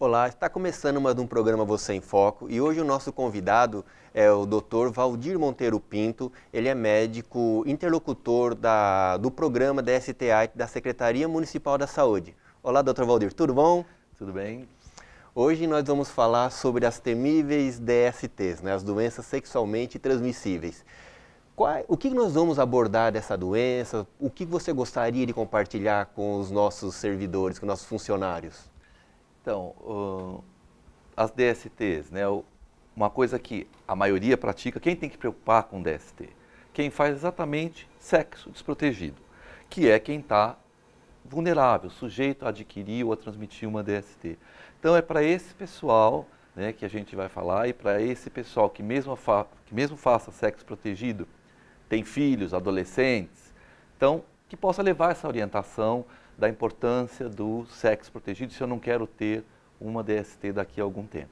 Olá, está começando mais um programa Você em Foco e hoje o nosso convidado é o Dr. Valdir Monteiro Pinto. Ele é médico interlocutor do programa DST-AIDS da Secretaria Municipal da Saúde. Olá, Dr. Valdir, tudo bom? Tudo bem? Hoje nós vamos falar sobre as temíveis DSTs, né, as doenças sexualmente transmissíveis. O que nós vamos abordar dessa doença? O que você gostaria de compartilhar com os nossos servidores, com os nossos funcionários? Então, as DSTs, né, uma coisa que a maioria pratica, quem tem que preocupar com DST? Quem faz exatamente sexo desprotegido, que é quem está vulnerável, sujeito a adquirir ou a transmitir uma DST. Então é para esse pessoal, né, que a gente vai falar, e para esse pessoal que mesmo faça sexo protegido, tem filhos, adolescentes, então que possa levar essa orientação da importância do sexo protegido se eu não quero ter uma DST daqui a algum tempo.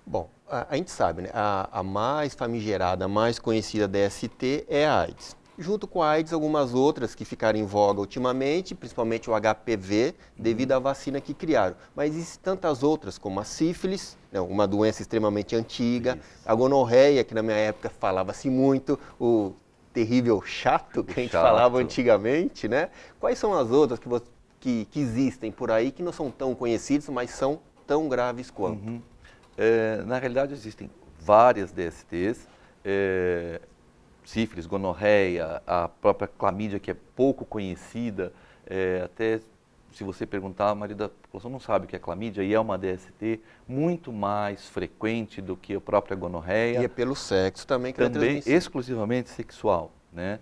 Bom, a gente sabe, né? A mais famigerada, a mais conhecida DST é a AIDS. Junto com a AIDS, algumas outras que ficaram em voga ultimamente, principalmente o HPV, devido à vacina que criaram. Mas existem tantas outras, como a sífilis, né? Uma doença extremamente antiga, a gonorreia, que na minha época falava-se muito, o terrível chato que a gente falava antigamente, né? Quais são as outras que existem por aí que não são tão conhecidas, mas são tão graves quanto? Na realidade existem várias DSTs, sífilis, gonorreia, a própria clamídia que é pouco conhecida, até se você perguntar, a maioria da população não sabe o que é clamídia e é uma DST muito mais frequente do que a própria gonorreia. E é pelo sexo também que também exclusivamente sexual, né?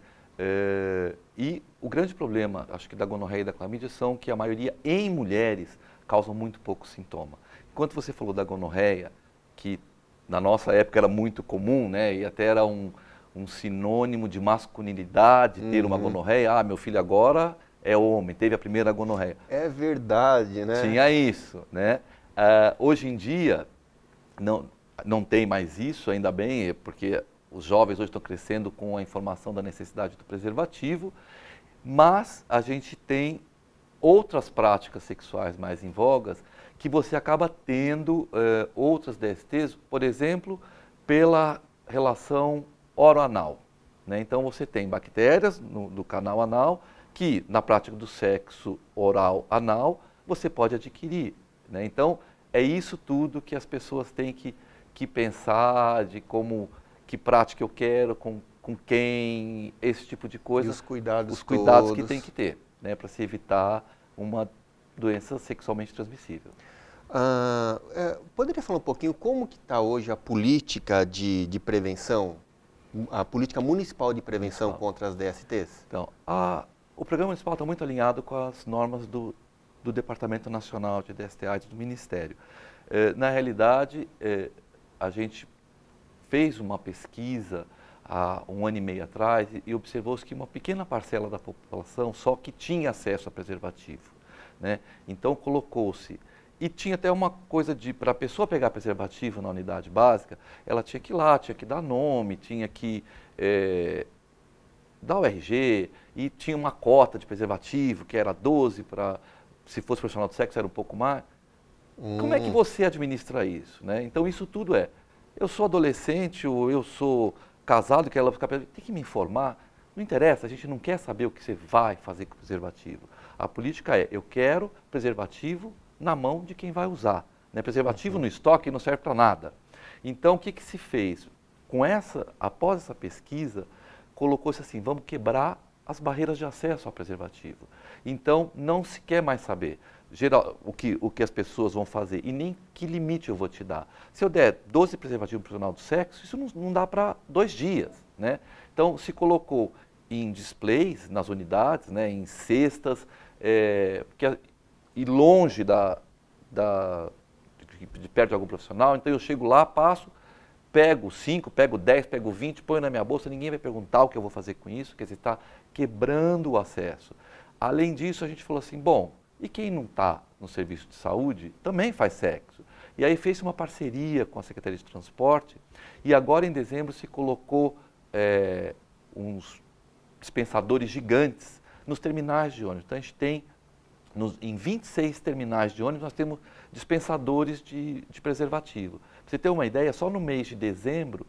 E o grande problema, acho que da gonorreia e da clamídia, são que a maioria em mulheres causam muito pouco sintoma. Enquanto você falou da gonorreia, que na nossa época era muito comum, né? E até era um sinônimo de masculinidade ter uma gonorreia. Ah, meu filho agora é homem, teve a primeira gonorreia. É verdade, né? Tinha isso, né? Hoje em dia não tem mais isso, ainda bem, porque os jovens hoje estão crescendo com a informação da necessidade do preservativo, mas a gente tem outras práticas sexuais mais em vogas que você acaba tendo outras DSTs, por exemplo, pela relação oroanal, né? Então você tem bactérias do canal anal que na prática do sexo oral anal você pode adquirir, né? Então é isso tudo que as pessoas têm que pensar de que prática eu quero, com quem, esse tipo de coisa. E os cuidados que tem que ter, né, para se evitar uma doença sexualmente transmissível. Poderia falar um pouquinho como que está hoje a política de prevenção, a política municipal de prevenção contra as DSTs? Então, o programa municipal está muito alinhado com as normas do Departamento Nacional de DST-AIDS do Ministério. Na realidade, a gente fez uma pesquisa há 1 ano e meio atrás e observou-se que uma pequena parcela da população só que tinha acesso a preservativo, né? Então colocou-se, e tinha até uma coisa para a pessoa pegar preservativo na unidade básica, ela tinha que ir lá, tinha que dar nome, tinha que dar o RG, e tinha uma cota de preservativo que era 12, se fosse profissional de sexo era um pouco mais. Como é que você administra isso, né? Então isso tudo eu sou adolescente ou eu sou casado, que ela fica tem que me informar. Não interessa, a gente não quer saber o que você vai fazer com o preservativo. A política eu quero preservativo na mão de quem vai usar, né? Preservativo no estoque não serve para nada. Então o que se fez? Após essa pesquisa, colocou-se assim, vamos quebrar as barreiras de acesso ao preservativo. Então não se quer mais saber o que as pessoas vão fazer e nem que limite eu vou te dar. Se eu der 12 preservativos profissional do sexo, isso não dá para 2 dias, né? Então se colocou em displays nas unidades, né, em cestas, e longe de perto de algum profissional. Então eu chego lá, passo, pego 5, pego 10, pego 20, ponho na minha bolsa, ninguém vai perguntar o que eu vou fazer com isso, quer dizer, está quebrando o acesso. Além disso, a gente falou assim, bom, e quem não está no serviço de saúde também faz sexo. E aí fez uma parceria com a Secretaria de Transporte e agora em dezembro se colocou uns dispensadores gigantes nos terminais de ônibus. Então a gente tem, em 26 terminais de ônibus, nós temos dispensadores de preservativo. Para você ter uma ideia, só no mês de dezembro,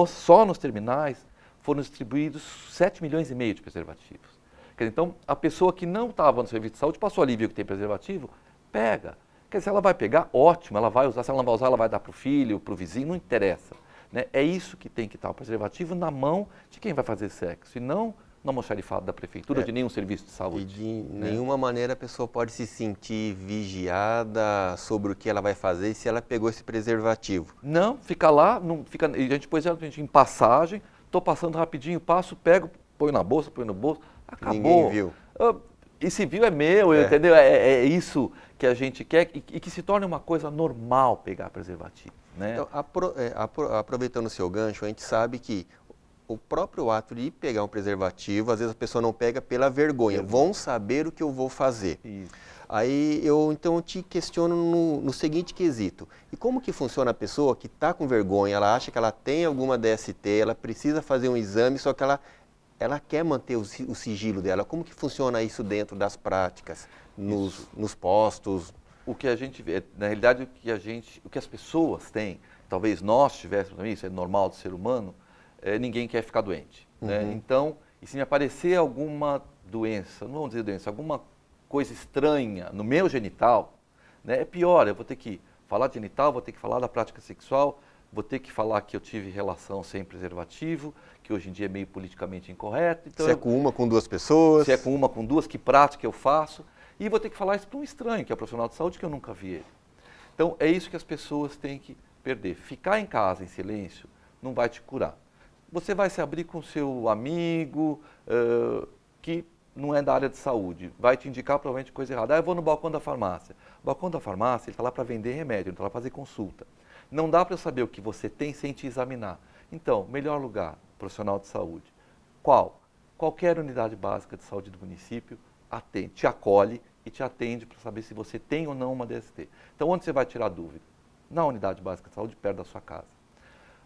só nos terminais, foram distribuídos 7 milhões e meio de preservativos. Quer dizer, então, a pessoa que não estava no serviço de saúde, passou ali, viu que tem preservativo, pega. Quer dizer, se ela vai pegar, ótimo, ela vai usar. Se ela não vai usar, ela vai dar para o filho, para o vizinho, não interessa. Né? É isso que tem que estar, o preservativo na mão de quem vai fazer sexo, e não no almoxarifado da prefeitura, de nenhum serviço de saúde. E de nenhuma maneira a pessoa pode se sentir vigiada sobre o que ela vai fazer e se ela pegou esse preservativo. Não, fica lá, não, fica, e a gente pôs ela em passagem, estou passando rapidinho, passo, pego, põe na bolsa, põe no bolso, acabou. Ninguém viu. E se viu é meu, entendeu? É isso que a gente quer e que se torne uma coisa normal pegar preservativo. Né? Então, aproveitando o seu gancho, a gente sabe que o próprio ato de pegar um preservativo, às vezes a pessoa não pega pela vergonha. Vão saber o que eu vou fazer. Isso. Aí então eu te questiono no seguinte quesito. E como que funciona a pessoa que está com vergonha, ela acha que ela tem alguma DST, ela precisa fazer um exame, só que ela quer manter o sigilo dela. Como que funciona isso dentro das práticas, nos postos? O que a gente vê, na realidade, o que as pessoas têm, talvez nós tivéssemos também, isso é normal do ser humano, ninguém quer ficar doente. Né? Então, e se me aparecer alguma doença, não vamos dizer doença, alguma coisa estranha no meu genital, né, é pior, eu vou ter que falar de genital, vou ter que falar da prática sexual, vou ter que falar que eu tive relação sem preservativo, que hoje em dia é meio politicamente incorreto. Então se é com uma, com duas pessoas. Se é com uma, com duas, que prática eu faço. E vou ter que falar isso para um estranho, que é profissional de saúde, que eu nunca vi ele. Então, é isso que as pessoas têm que perder. Ficar em casa, em silêncio, não vai te curar. Você vai se abrir com seu amigo, que não é da área de saúde, vai te indicar provavelmente coisa errada. Eu vou no balcão da farmácia. O balcão da farmácia, ele está lá para vender remédio, ele está lá para fazer consulta. Não dá para eu saber o que você tem sem te examinar. Então, melhor lugar, profissional de saúde. Qual? Qualquer unidade básica de saúde do município atende, te acolhe e te atende para saber se você tem ou não uma DST. Então, onde você vai tirar dúvida? Na unidade básica de saúde, perto da sua casa.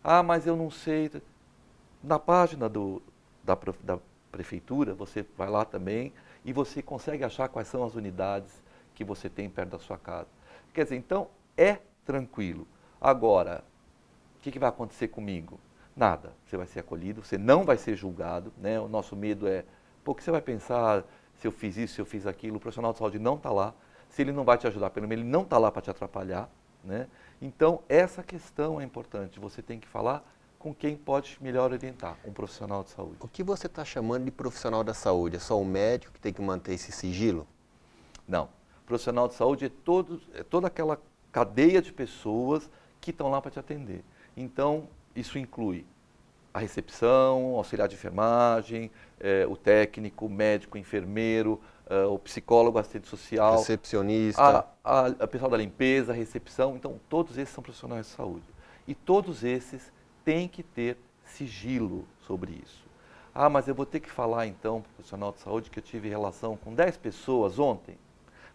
Ah, mas eu não sei. Na página da prefeitura, você vai lá também e você consegue achar quais são as unidades que você tem perto da sua casa. Quer dizer, então, é tranquilo. Agora, o que vai acontecer comigo? Nada. Você vai ser acolhido, você não vai ser julgado. Né? O nosso medo é, pô, o que você vai pensar se eu fiz isso, se eu fiz aquilo? O profissional de saúde não está lá. Se ele não vai te ajudar, pelo menos ele não está lá para te atrapalhar. Né? Então, essa questão é importante. Você tem que falar com quem pode melhor orientar, um profissional de saúde. O que você está chamando de profissional da saúde? É só o médico que tem que manter esse sigilo? Não. Profissional de saúde é toda aquela cadeia de pessoas que estão lá para te atender. Então, isso inclui a recepção, o auxiliar de enfermagem, o técnico, o médico, o enfermeiro, o psicólogo, assistente social, recepcionista, a pessoal da limpeza, a recepção. Então, todos esses são profissionais de saúde. E todos esses têm que ter sigilo sobre isso. Ah, mas eu vou ter que falar então para o profissional de saúde que eu tive relação com 10 pessoas ontem?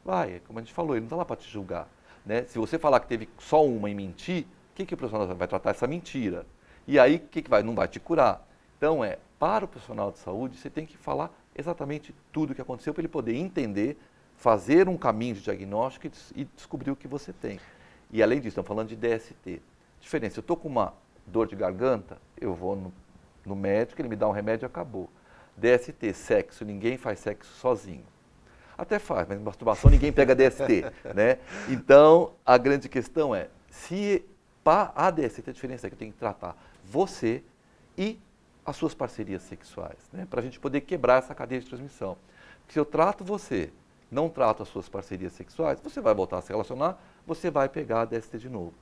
Vai, como a gente falou, ele não está lá para te julgar. Né? Se você falar que teve só uma e mentir, o que o profissional vai tratar? Essa mentira. E aí, o que vai? Não vai te curar. Então, para o profissional de saúde, você tem que falar exatamente tudo o que aconteceu para ele poder entender, fazer um caminho de diagnóstico e descobrir o que você tem. E além disso, estamos falando de DST. Diferença, eu estou com uma dor de garganta, eu vou no médico, ele me dá um remédio e acabou. DST, sexo, ninguém faz sexo sozinho. Até faz, mas masturbação ninguém pega DST. Né? Então, a grande questão é, se para a DST, a diferença é que eu tenho que tratar você e as suas parcerias sexuais, né? Para a gente poder quebrar essa cadeia de transmissão. Porque se eu trato você, não trato as suas parcerias sexuais, você vai voltar a se relacionar, você vai pegar a DST de novo.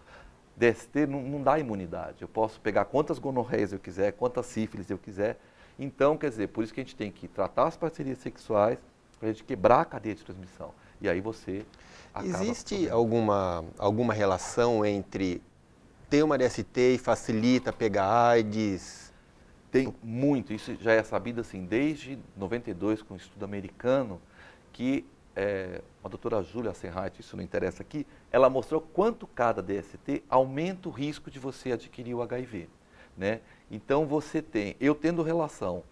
DST não dá imunidade. Eu posso pegar quantas gonorreias eu quiser, quantas sífilis eu quiser. Então, quer dizer, por isso que a gente tem que tratar as parcerias sexuais para a gente quebrar a cadeia de transmissão. E aí você acaba... Existe alguma relação entre ter uma DST e facilita pegar AIDS? Tem muito. Isso já é sabido assim, desde 92, com um estudo americano, que a doutora Júlia Senheit, isso não interessa aqui, ela mostrou quanto cada DST aumenta o risco de você adquirir o HIV. Né? Então você tem, eu tendo relação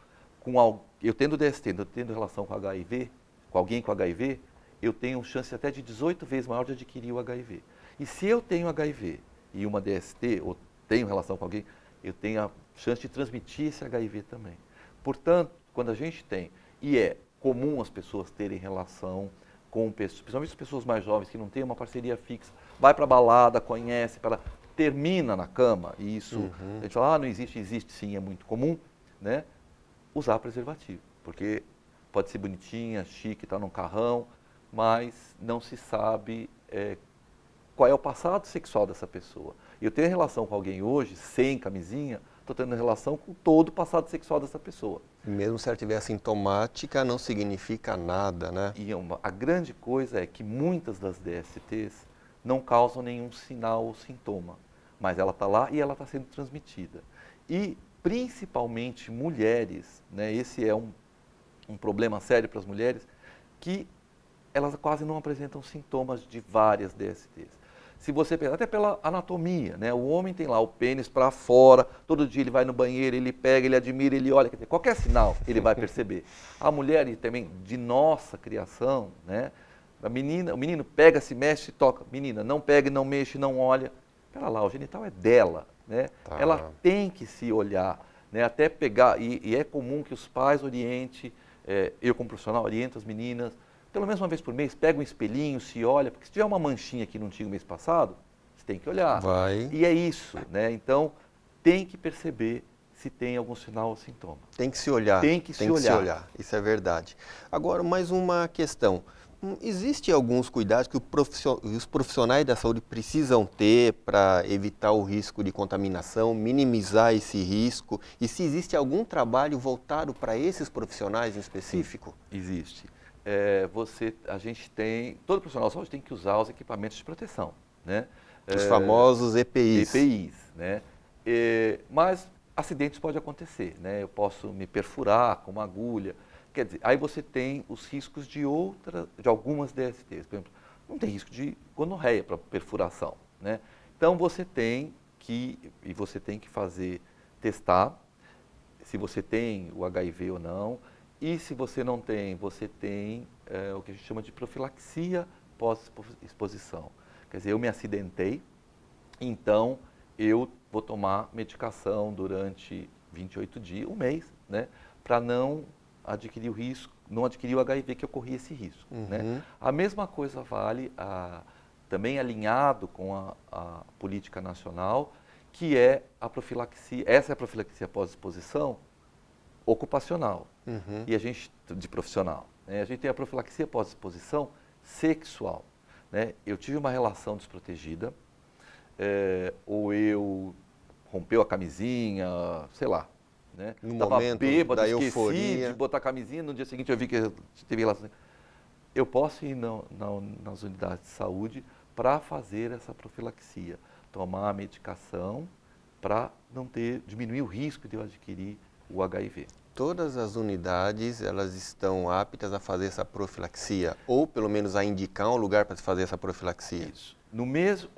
eu tendo DST, eu tendo relação com HIV, com alguém com HIV, eu tenho chance até de 18 vezes maior de adquirir o HIV. E se eu tenho HIV e uma DST, ou tenho relação com alguém, eu tenho a chance de transmitir esse HIV também. Portanto, quando a gente tem, e é comum as pessoas terem relação com pessoas, principalmente as pessoas mais jovens que não têm uma parceria fixa, vai para a balada, conhece, termina na cama, e isso, a gente fala, não existe, existe sim, é muito comum, né? Usar preservativo, porque pode ser bonitinha, chique, tá num carrão, mas não se sabe qual é o passado sexual dessa pessoa. Eu tenho relação com alguém hoje, sem camisinha, estou tendo relação com todo o passado sexual dessa pessoa. Mesmo se ela estiver assintomática, não significa nada, né? E a grande coisa é que muitas das DSTs não causam nenhum sinal ou sintoma, mas ela está lá e ela está sendo transmitida. E, principalmente mulheres, né, esse é um problema sério para as mulheres, que elas quase não apresentam sintomas de várias DSTs. Se você pensar, até pela anatomia, né? O homem tem lá o pênis para fora, todo dia ele vai no banheiro, ele pega, ele admira, ele olha, quer dizer, qualquer sinal ele vai perceber. A mulher, e também de nossa criação, né? O menino pega, se mexe, toca. Menina, não pega, não mexe, não olha. Pera lá, o genital é dela, né? Tá. Ela tem que se olhar, né? Até pegar, e é comum que os pais orientem, eu como profissional oriento as meninas, pelo menos uma vez por mês, pega um espelhinho, se olha, porque se tiver uma manchinha que não tinha o mês passado, você tem que olhar. Vai. E é isso, né? Então, tem que perceber se tem algum sinal ou sintoma. Tem que se olhar. Tem que se olhar. Isso é verdade. Agora, mais uma questão. Existem alguns cuidados que os profissionais da saúde precisam ter para evitar o risco de contaminação, minimizar esse risco? E se existe algum trabalho voltado para esses profissionais em específico? Sim, existe. A gente tem, todo profissional de saúde tem que usar os equipamentos de proteção, né? Os famosos EPIs. EPIs, né? Mas acidentes podem acontecer, né? Eu posso me perfurar com uma agulha, quer dizer, aí você tem os riscos de algumas DSTs, por exemplo, não tem risco de gonorreia para perfuração, né? Então você tem que testar se você tem o HIV ou não. E se você não tem, você tem o que a gente chama de profilaxia pós-exposição. Quer dizer, eu me acidentei, então eu vou tomar medicação durante 28 dias, um mês, né, para não adquirir o risco, não adquirir o HIV que eu corri esse risco. Né? A mesma coisa vale, também alinhado com a política nacional, que é a profilaxia, essa é a profilaxia pós-exposição ocupacional e a gente de profissional, né? A gente tem a profilaxia pós-exposição sexual, né? Eu tive uma relação desprotegida, ou eu rompeu a camisinha, sei lá, né? No Tava momento bêbado, da esqueci euforia de botar a camisinha, no dia seguinte eu vi que teve relação. Eu posso ir nas unidades de saúde para fazer essa profilaxia, tomar a medicação para diminuir o risco de eu adquirir o HIV. Todas as unidades, elas estão aptas a fazer essa profilaxia, ou pelo menos a indicar um lugar para se fazer essa profilaxia? Isso. No mesmo,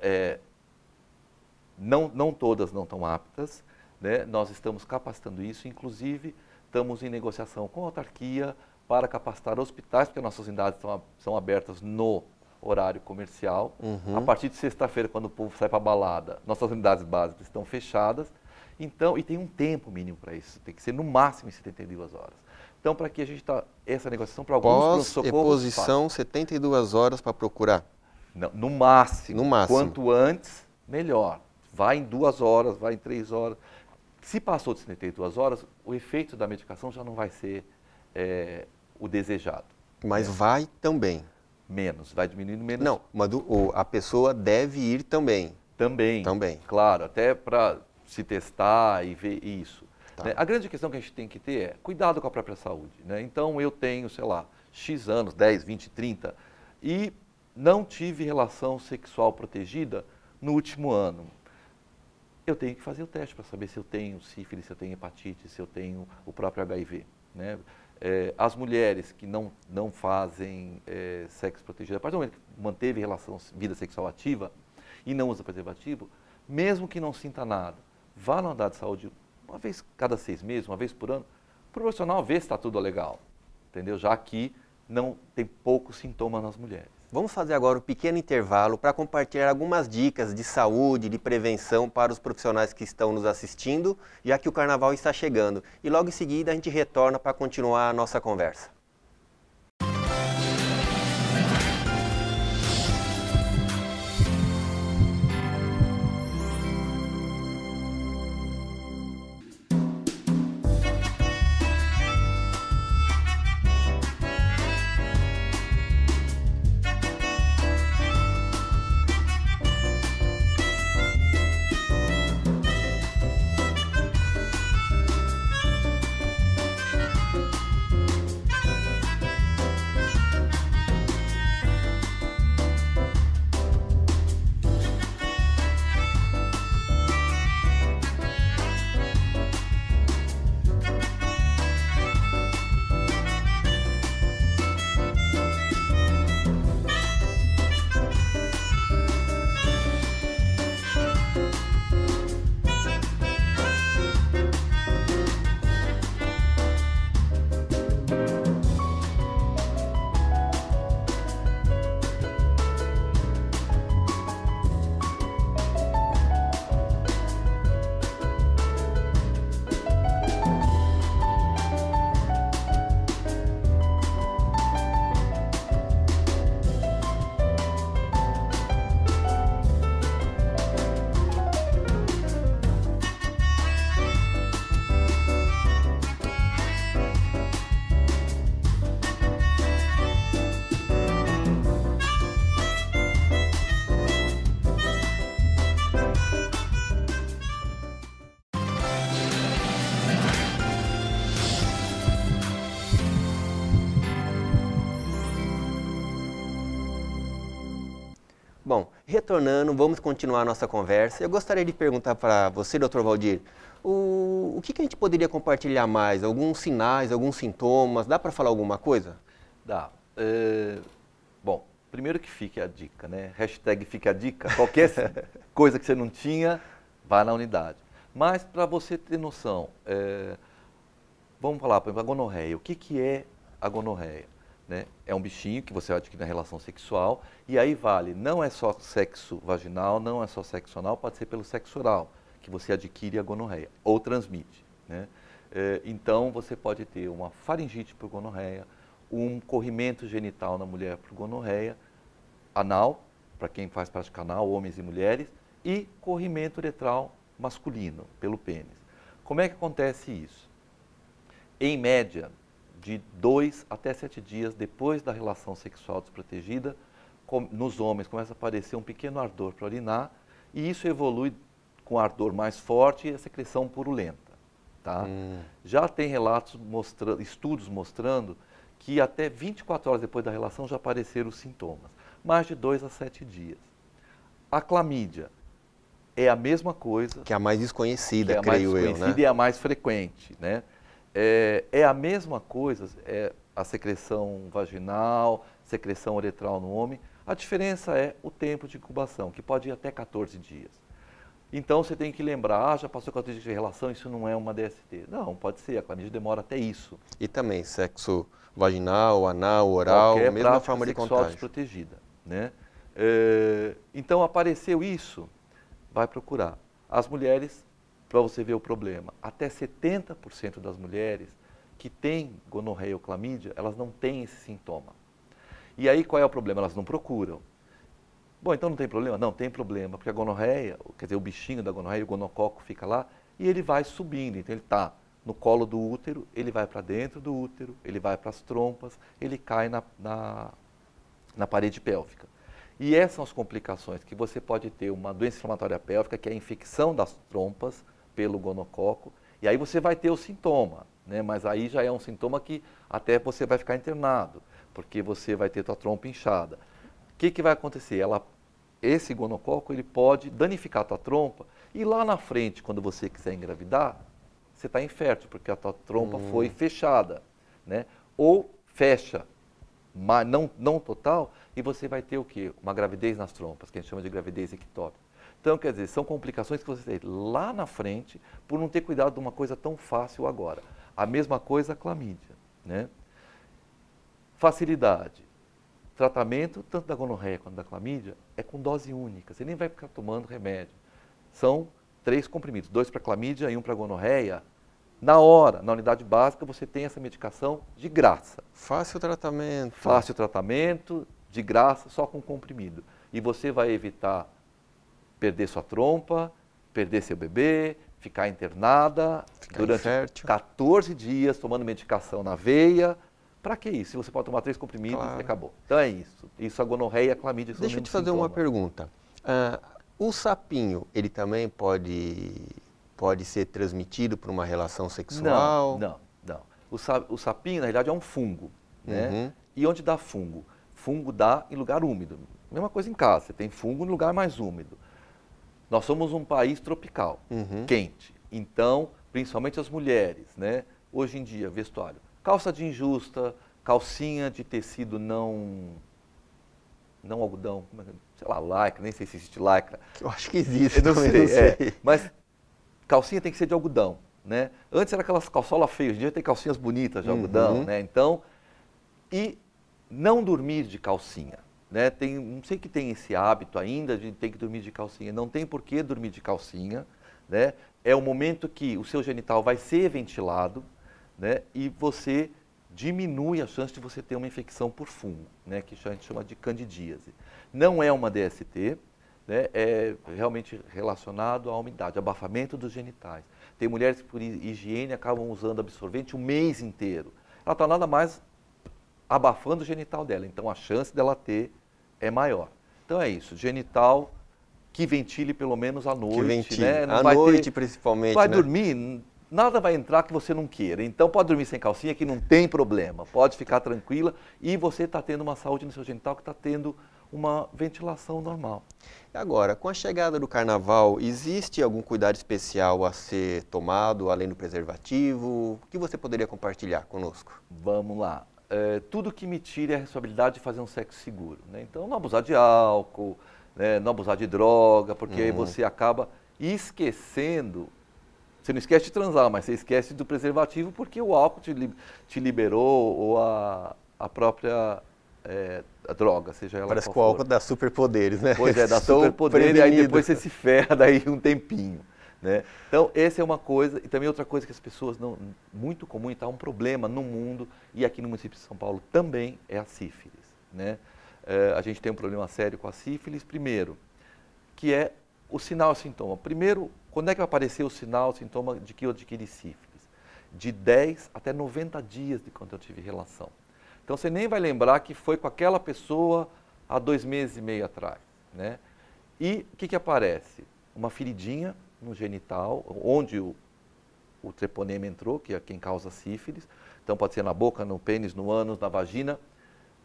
não todas não estão aptas, né? Nós estamos capacitando isso, inclusive estamos em negociação com a autarquia para capacitar hospitais, porque nossas unidades são abertas no horário comercial. A partir de sexta-feira, quando o povo sai para a balada, nossas unidades básicas estão fechadas. Então, e tem um tempo mínimo para isso, tem que ser no máximo em 72 horas. Então, para que a gente essa negociação para alguns pronto-socorros... Pós-exposição, 72 horas para procurar? Não, no máximo. No máximo. Quanto antes, melhor. Vai em 2 horas, vai em 3 horas. Se passou de 72 horas, o efeito da medicação já não vai ser o desejado. Mas vai também? Menos, vai diminuindo menos. Não, mas a pessoa deve ir também? Também. Claro, até para se testar e ver isso. Tá. Né? A grande questão que a gente tem que ter é cuidado com a própria saúde. Né? Então, eu tenho, sei lá, X anos, 10, 20, 30, e não tive relação sexual protegida no último ano. Eu tenho que fazer o teste para saber se eu tenho sífilis, se eu tenho hepatite, se eu tenho o próprio HIV. Né? As mulheres que não fazem sexo protegido, a partir do momento que manteve vida sexual ativa e não usa preservativo, mesmo que não sinta nada, vá no andar de saúde uma vez cada 6 meses, uma vez por ano, para o profissional ver se está tudo legal, entendeu? Já que não tem poucos sintomas nas mulheres. Vamos fazer agora um pequeno intervalo para compartilhar algumas dicas de saúde, de prevenção para os profissionais que estão nos assistindo, já que o carnaval está chegando. E logo em seguida a gente retorna para continuar a nossa conversa. Bom, retornando, vamos continuar a nossa conversa. Eu gostaria de perguntar para você, Dr. Valdir, o que a gente poderia compartilhar mais? Alguns sinais, alguns sintomas? Dá para falar alguma coisa? Dá. Bom, primeiro que fique a dica, né? Hashtag fique a dica. Qualquer coisa que você não tinha, vá na unidade. Mas para você ter noção, vamos falar, por exemplo, a gonorreia. O que é a gonorreia? Né? É um bichinho que você adquire na relação sexual e aí vale, não é só sexo vaginal, não é só sexo anal, pode ser pelo sexo oral, que você adquire a gonorreia ou transmite. Né? Então você pode ter uma faringite por gonorreia, um corrimento genital na mulher por gonorreia, anal, para quem faz prática anal, homens e mulheres, e corrimento uretral masculino, pelo pênis. Como é que acontece isso? Em média, de 2 até 7 dias depois da relação sexual desprotegida, nos homens começa a aparecer um pequeno ardor para urinar e isso evolui com ardor mais forte e a secreção purulenta. Tá? Já tem relatos, estudos mostrando que até 24 horas depois da relação já apareceram os sintomas, mais de 2 a 7 dias. A clamídia é a mesma coisa. Que é a mais desconhecida, creio eu, né? E a mais frequente, né? É a mesma coisa, a secreção vaginal, secreção uretral no homem. A diferença é o tempo de incubação, que pode ir até 14 dias. Então você tem que lembrar, já passou 14 dias de relação, isso não é uma DST. Não, pode ser, a clamídia demora até isso. E também sexo vaginal, anal, oral, mesma forma de contágio. Desprotegida, né? Então apareceu isso, vai procurar. As mulheres, para você ver o problema, até 70% das mulheres que têm gonorreia ou clamídia, elas não têm esse sintoma. E aí qual é o problema? Elas não procuram. Bom, então não tem problema? Não, tem problema, porque a gonorreia, quer dizer, o bichinho da gonorreia, o gonococo fica lá e ele vai subindo. Então ele está no colo do útero, ele vai para dentro do útero, ele vai para as trompas, ele cai na parede pélvica. E essas são as complicações, que você pode ter uma doença inflamatória pélvica, que é a infecção das trompas pelo gonococo, e aí você vai ter o sintoma, né? Mas aí já é um sintoma que até você vai ficar internado, porque você vai ter tua trompa inchada. O que vai acontecer? Esse gonococo ele pode danificar a tua trompa, e lá na frente, quando você quiser engravidar, você está infértil, porque a tua trompa foi fechada. né? Ou fecha, mas não total, e você vai ter o quê? Uma gravidez nas trompas, que a gente chama de gravidez ectópica. Então, quer dizer, são complicações que você tem lá na frente por não ter cuidado de uma coisa tão fácil agora. A mesma coisa a clamídia, né? Facilidade. Tratamento, tanto da gonorreia quanto da clamídia, é com dose única. Você nem vai ficar tomando remédio. São 3 comprimidos, 2 para clamídia e 1 para gonorreia. Na hora, na unidade básica, você tem essa medicação de graça. Fácil tratamento. Fácil tratamento, de graça, só com comprimido. E você vai evitar perder sua trompa, perder seu bebê, ficar internada durante infértil. 14 dias tomando medicação na veia. Para que isso? Se você pode tomar 3 comprimidos e acabou. Então é isso. Isso a gonorreia e a clamídia são Deixa eu te fazer uma pergunta. O sapinho, ele também pode ser transmitido por uma relação sexual? Não. O sapinho, na realidade, é um fungo. Né? E onde dá fungo? Fungo dá em lugar úmido. Mesma coisa em casa, você tem fungo no lugar mais úmido. Nós somos um país tropical, quente. Então, principalmente as mulheres, né? Hoje em dia, vestuário. Calça jeans justa, calcinha de tecido não algodão, sei lá, lycra, nem sei se existe lycra. Eu acho que existe, eu não sei. Mas calcinha tem que ser de algodão, né? Antes era aquelas calçolas feias, hoje em dia tem calcinhas bonitas de algodão, né? Então, e não dormir de calcinha, né? Não sei que tem esse hábito ainda de ter que dormir de calcinha, não tem por que dormir de calcinha, né? É o momento que o seu genital vai ser ventilado, né? E você diminui a chance de você ter uma infecção por fungo, né? Que a gente chama de candidíase. Não é uma DST, né? É realmente relacionado à umidade, abafamento dos genitais. Tem mulheres que por higiene acabam usando absorvente o mês inteiro. Ela está nada mais abafando o genital dela, então a chance dela ter é maior. Então é isso, genital que ventile pelo menos à noite. Que ventile, né? Não à noite principalmente, vai né? dormir, nada vai entrar que você não queira. Então pode dormir sem calcinha que não tem problema, pode ficar tranquila e você está tendo uma saúde no seu genital que está tendo uma ventilação normal. Agora, com a chegada do carnaval, existe algum cuidado especial a ser tomado, além do preservativo? O que você poderia compartilhar conosco? Vamos lá. Tudo que me tire a responsabilidade de fazer um sexo seguro, né? Então, não abusar de álcool, né? Não abusar de droga, porque aí você acaba esquecendo. Você não esquece de transar, mas você esquece do preservativo porque o álcool te liberou ou a própria a droga, seja ela Parece que o álcool dá superpoderes, né? Pois é, dá superpoderes e aí depois você se ferra daí um tempinho. Né? Então, essa é uma coisa, e também outra coisa que as pessoas não, muito comum, e está um problema no mundo, e aqui no município de São Paulo também, é a sífilis. Né? A gente tem um problema sério com a sífilis, primeiro, que é o sinal e sintoma. Primeiro, quando é que vai aparecer o sinal e sintoma de que eu adquiri sífilis? De 10 até 90 dias de quando eu tive relação. Então, você nem vai lembrar que foi com aquela pessoa há 2 meses e meio atrás. Né? E o que aparece? Uma feridinha no genital, onde o treponema entrou, que é quem causa sífilis. Então pode ser na boca, no pênis, no ânus, na vagina.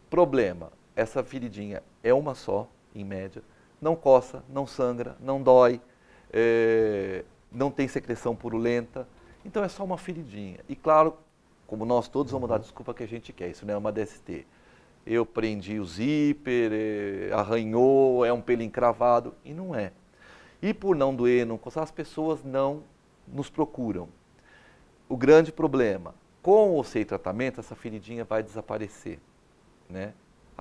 Problema, essa feridinha é uma só, em média, não coça, não sangra, não dói, não tem secreção purulenta, então é só uma feridinha. E claro, como nós todos vamos dar desculpa que a gente quer, isso não é uma DST. Eu prendi o zíper, arranhou, é um pelo encravado, e não é. E por não doer, não coçar, as pessoas não nos procuram. O grande problema, com ou sem tratamento, essa feridinha vai desaparecer. Né?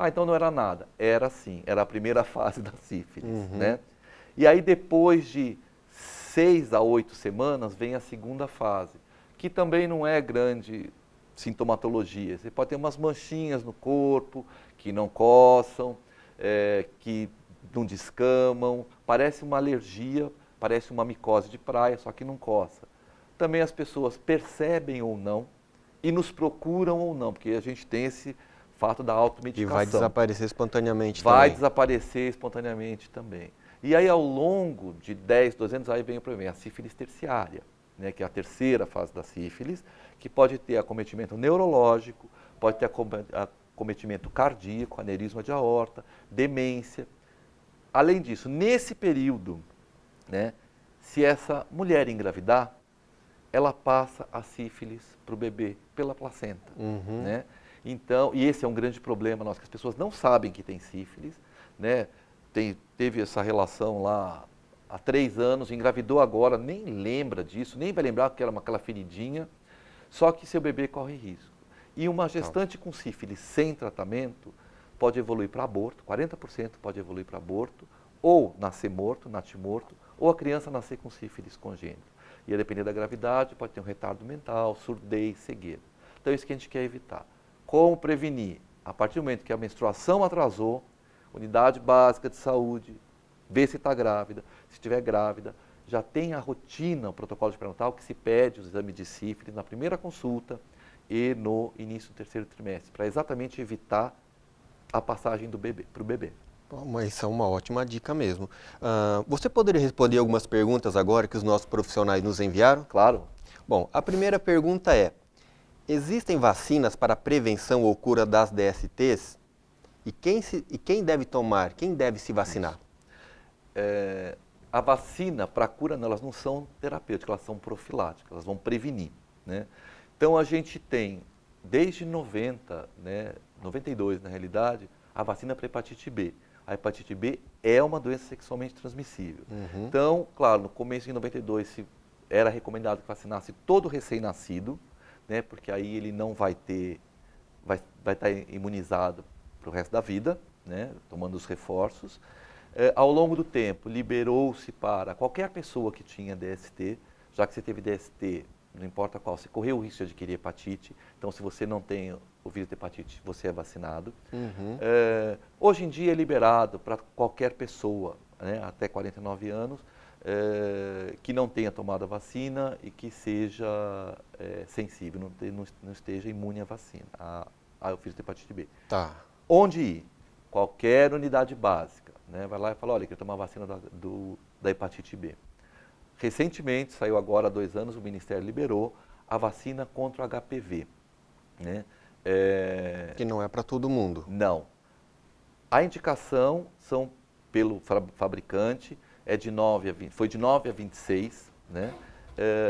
Então não era nada. Era sim, era a primeira fase da sífilis. Né? E aí depois de 6 a 8 semanas vem a segunda fase, que também não é grande sintomatologia. Você pode ter umas manchinhas no corpo, que não coçam, que não descamam, parece uma alergia, parece uma micose de praia, só que não coça. Também as pessoas percebem ou não e nos procuram ou não, porque a gente tem esse fato da automedicação. E vai desaparecer espontaneamente também. Vai também. Desaparecer espontaneamente também. E aí, ao longo de 10, 12 anos, aí vem o problema, a sífilis terciária, né, que é a terceira fase da sífilis, que pode ter acometimento neurológico, pode ter acometimento cardíaco, aneurisma de aorta, demência. Além disso, nesse período, né, se essa mulher engravidar, ela passa a sífilis para o bebê pela placenta, né? Então, e esse é um grande problema nosso, que as pessoas não sabem que tem sífilis, né? Teve essa relação lá há 3 anos, engravidou agora, nem lembra disso, nem vai lembrar que era aquela feridinha, só que seu bebê corre risco. E uma gestante com sífilis sem tratamento pode evoluir para aborto, 40% pode evoluir para aborto, ou nascer morto, natimorto, ou a criança nascer com sífilis congênito. E a depender da gravidade, pode ter um retardo mental, surdez, cegueira. Então é isso que a gente quer evitar. Como prevenir? A partir do momento que a menstruação atrasou, unidade básica de saúde, ver se está grávida, se estiver grávida, já tem a rotina, o protocolo de pré-natal, que se pede os exames de sífilis na primeira consulta e no início do 3º trimestre, para exatamente evitar a passagem do bebê para o bebê. Bom, mas isso é uma ótima dica mesmo. Você poderia responder algumas perguntas agora que os nossos profissionais nos enviaram? Claro. Bom, a primeira pergunta é: existem vacinas para prevenção ou cura das DSTs? E quem deve tomar, quem deve se vacinar? A vacina para a cura, não, elas não são terapêuticas, elas são profiláticas, elas vão prevenir, né? Então a gente tem, desde 90, né, 92 na realidade, a vacina para hepatite B. A hepatite B é uma doença sexualmente transmissível. Então, claro, no começo de 92 era recomendado que vacinasse todo recém-nascido, né, porque aí ele não vai estar imunizado para o resto da vida, né, tomando os reforços. Ao longo do tempo, liberou-se para qualquer pessoa que tinha DST, já que você teve DST, não importa qual, você correu o risco de adquirir hepatite, então se você não tem o vírus de hepatite, você é vacinado. Hoje em dia é liberado para qualquer pessoa, né, até 49 anos, que não tenha tomado a vacina e que seja sensível, não esteja imune à vacina, ao vírus de hepatite B. Tá. Onde ir? Qualquer unidade básica, né? Vai lá e fala, olha, eu quero tomar a vacina da hepatite B. Recentemente, saiu agora há 2 anos, o Ministério liberou a vacina contra o HPV. Né? Que não é para todo mundo. Não. A indicação são pelo fabricante, foi de 9 a 26, né?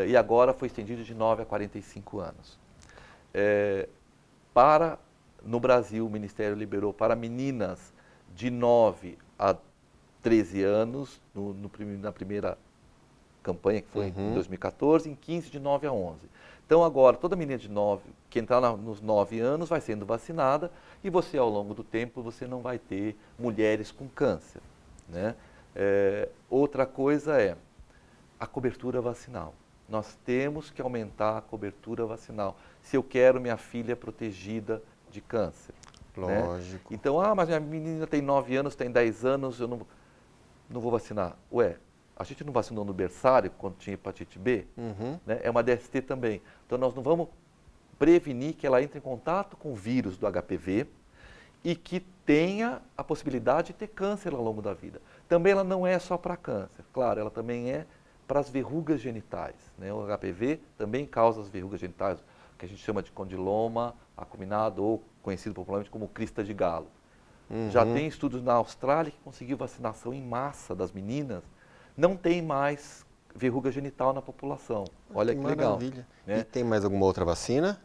E agora foi estendido de 9 a 45 anos. No Brasil, o Ministério liberou para meninas de 9 a 13 anos, na primeira campanha, que foi em 2014, em 15 de 9 a 11. Então agora, toda menina de 9, que entrar nos 9 anos, vai sendo vacinada e você, ao longo do tempo, você não vai ter mulheres com câncer. Né? Outra coisa é a cobertura vacinal. Nós temos que aumentar a cobertura vacinal. Se eu quero minha filha protegida de câncer. Lógico. Né? Então, mas minha menina tem 9 anos, tem 10 anos, eu não vou vacinar. Ué, a gente não vacinou no berçário quando tinha hepatite B? Né? É uma DST também. Então, nós não vamos prevenir que ela entre em contato com o vírus do HPV e que tenha a possibilidade de ter câncer ao longo da vida. Também ela não é só para câncer. Claro, ela também é para as verrugas genitais. Né? O HPV também causa as verrugas genitais, que a gente chama de condiloma acuminado, ou conhecido popularmente como crista de galo. Já tem estudos na Austrália que conseguiu vacinação em massa das meninas, não tem mais verruga genital na população. Olha que legal. Maravilha. Né? E tem mais alguma outra vacina?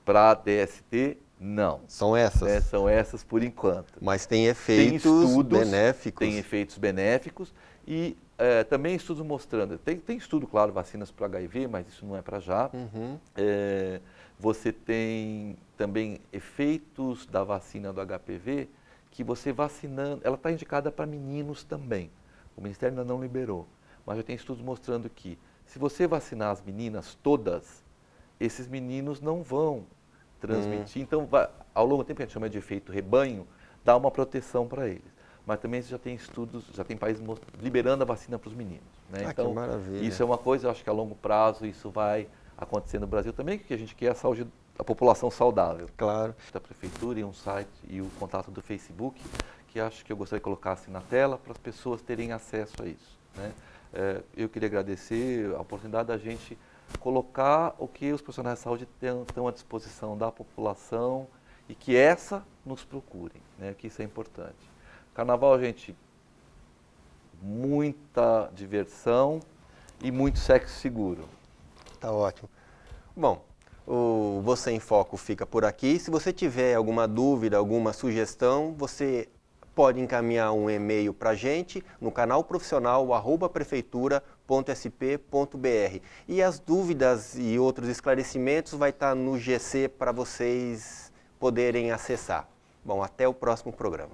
Para DST, não. São essas? Né? São essas por enquanto. Mas tem efeitos benéficos? Tem efeitos benéficos e também estudos mostrando, tem estudo, claro, vacinas para HIV, mas isso não é para já. Você tem também efeitos da vacina do HPV, que você vacinando, ela está indicada para meninos também. O Ministério ainda não liberou, mas já tem estudos mostrando que se você vacinar as meninas todas, esses meninos não vão transmitir. Então, ao longo do tempo, que a gente chama de efeito rebanho, dá uma proteção para eles. Mas também já tem estudos, já tem países liberando a vacina para os meninos. Né? Então, que maravilha. Isso é uma coisa, eu acho que a longo prazo isso vai acontecer no Brasil também, que a gente quer a saúde da população saudável. Claro. Da prefeitura e um site e o contato do Facebook, que acho que eu gostaria que colocasse na tela para as pessoas terem acesso a isso. Né? Eu queria agradecer a oportunidade da gente colocar o que os profissionais de saúde estão à disposição da população e que nos procurem, né? Que isso é importante. Carnaval, gente, muita diversão e muito sexo seguro. Tá ótimo. Bom, o Você em Foco fica por aqui. Se você tiver alguma dúvida, alguma sugestão, você pode encaminhar um e-mail para a gente no canal profissional @prefeitura.sp.br. E as dúvidas e outros esclarecimentos vai estar no GC para vocês poderem acessar. Bom, até o próximo programa.